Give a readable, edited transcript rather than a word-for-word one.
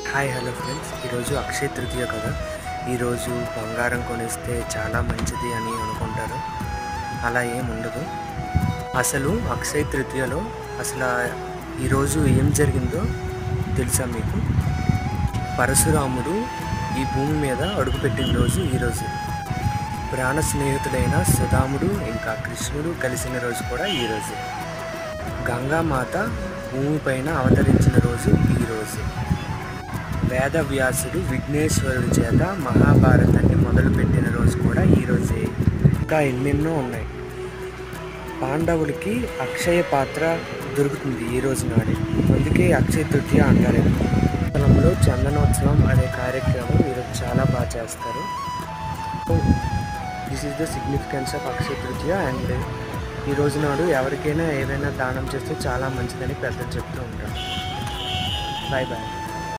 Hi hello friends, ఈరోజు అక్షయ తృతీయ కదా. ఈరోజు బంగారం కొనిస్తే చాలా మంచిది అని అనుకుంటారు. అలా ఏముండదు. అసలు అక్షయ తృతీయలో అసలు ఈరోజు ఏం జరిగిందో తెలుసా మీకు? పరశురాముడు ఈ భూమి మీద అడుగుపెట్టిన రోజు ఈరోజు. ప్రాణ స్నేహితుడైన సుధాముడు ఇంకా కృష్ణుడు కలిసిన రోజు కూడా ఈరోజు. గంగామాత భూమిపైన అవతరించిన రోజు ఈరోజు. వేదవ్యాసుడు విఘ్నేశ్వరుడి చేత మహాభారతాన్ని మొదలుపెట్టిన రోజు కూడా ఈరోజే. ఇంకా ఎన్నెన్నో ఉన్నాయి. పాండవులకి అక్షయ పాత్ర దొరుకుతుంది ఈ రోజు నాడే, అందుకే అక్షయ తృతీయ అంటారు. స్థలంలో చందనోత్సవం అనే కార్యక్రమం ఈరోజు చాలా బాగా చేస్తారు. This is the significance of Akshaya Tritiya. And ఈ రోజు నాడు ఎవరికైనా ఏదైనా దానం చేస్తే చాలా మంచిదని పెద్దలు చెప్తూ ఉంటారు. Bye bye.